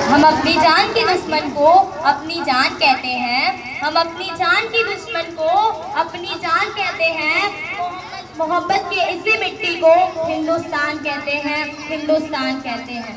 हम अपनी जान के दुश्मन को अपनी जान कहते हैं। हम अपनी जान की दुश्मन को अपनी जान कहते हैं। मोहब्बत की इसी मिट्टी को हिंदुस्तान कहते हैं, हिंदुस्तान कहते हैं।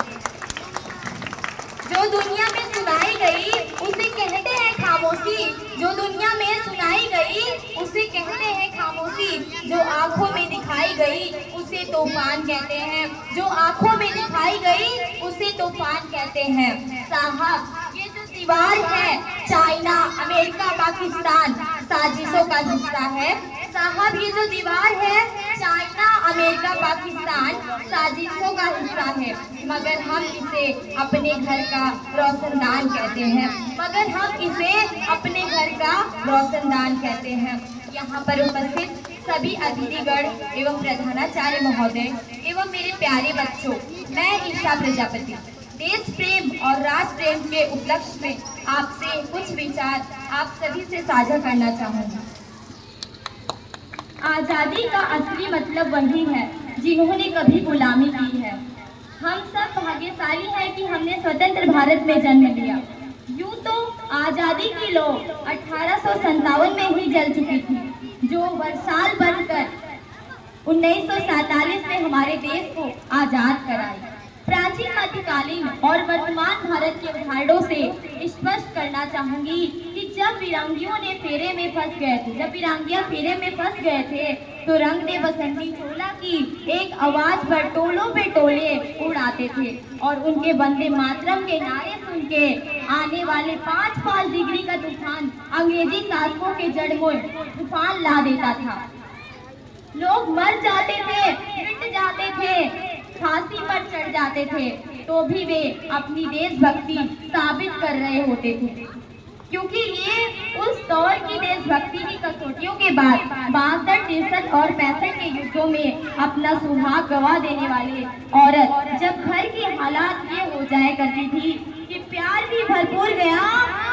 जो दुनिया में सुनाई गई उसे कहते हैं खामोशी। जो दुनिया में सुनाई गई उसे कहते हैं खामोशी। जो आंखों में दिखाई गई उसे तूफान कहते हैं। जो आंखों में दिखाई गई उसे तूफान कहते हैं। साहब ये जो दीवार है चाइना, अमेरिका, पाकिस्तान साजिशों का हिस्सा है। साहब ये जो दीवार है चाइना, अमेरिका, पाकिस्तान साजिशों का हिस्सा है। मगर हम इसे अपने घर का रोशनदान कहते हैं। मगर हम इसे अपने घर का रोशनदान कहते हैं। यहाँ पर उपस्थित सभी अतिथिगण एवं प्रधानाचार्य महोदय एवं मेरे प्यारे बच्चों, मैं ईशा प्रजापति देश प्रेम और राष्ट्र प्रेम के उपलक्ष्य में आपसे कुछ विचार आप सभी से साझा करना चाहूँगी। आज़ादी का असली मतलब वही है जिन्होंने कभी गुलामी की है। हम सब भाग्यशाली हैं कि हमने स्वतंत्र भारत में जन्म लिया। यूँ तो आज़ादी की लौ 1857 में ही जल चुकी थी, जो वर्षाल बनकर 1947 में हमारे देश को आज़ाद कराई। प्राचीन मध्यकालीन और वर्तमान भारत के उदाहरणों से स्पष्ट करना चाहूंगी कि जब फिरंगियों ने फेरे में फंस गए थे, जब फिरंगियां फेरे में फंस गए थे, तो रंग दे बसंती चोला की एक आवाज पर टोलों पे टोले उड़ाते थे और उनके वंदे मातरम के नारे सुन के आने वाले 5 डिग्री का तूफान अंग्रेजी शासकों के जड़मूल तूफान ला देता था। लोग मर जाते थे, मिट जाते थे, फांसी पर चढ़ जाते थे, तो भी वे अपनी देशभक्ति साबित कर रहे होते थे, क्योंकि ये उस दौर की देशभक्ति की कसौटियों के बाद 62, 63 और 65 के युद्धों में अपना सुहाग गवा देने वाले औरत जब घर की हालात ये हो जाया करती थी कि प्यार भी भरपूर गया,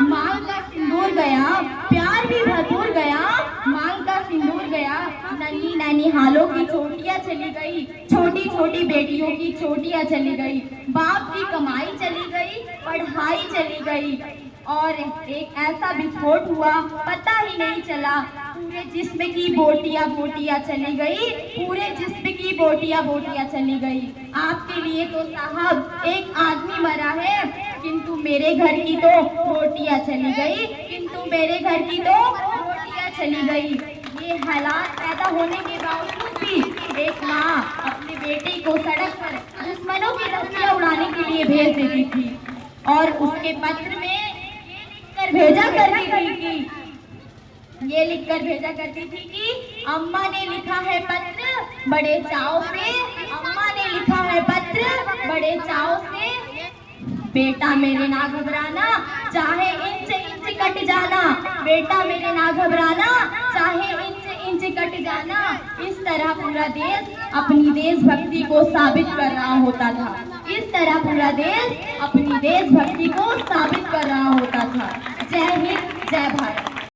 मांग का सिंदूर गया, प्यार भी भरपूर गया, मांग का सिंदूर गया, नन्ही नन्ही हालों की छोटियां चली गई, छोटी छोटी बेटियों की छोटियां चली गई, बाप की कमाई चली गई, पढ़ाई चली गई और एक ऐसा विस्फोट हुआ पता ही नहीं चला, पूरे जिस्म की बोटियां चली गई, पूरे जिस्म की बोटियां चली गई। आपके लिए तो साहब एक आदमी मरा है, किंतु मेरे घर की तो रोटियां चली गई, किंतु मेरे घर की तो रोटियां चली गई। ये हालात पैदा होने के बावजूद भी एक माँ अपने बेटे को सड़क पर दुश्मनों की धमकियां उड़ाने के लिए भेज देती थी और उसके पत्र में ये लिखकर भेजा करती थी कि अम्मा ने लिखा है पत्र बड़े चाव से, अम्मा ने लिखा है पत्र बड़े चाव से, बेटा मेरे ना घबराना चाहे इंच इंच कट जाना, बेटा मेरे ना घबराना चाहे इंच इंच कट जाना। इस तरह पूरा देश अपनी देशभक्ति को साबित कर रहा होता था। इस तरह पूरा देश अपनी देशभक्ति को साबित कर रहा होता था। जय हिंद, जय भारत।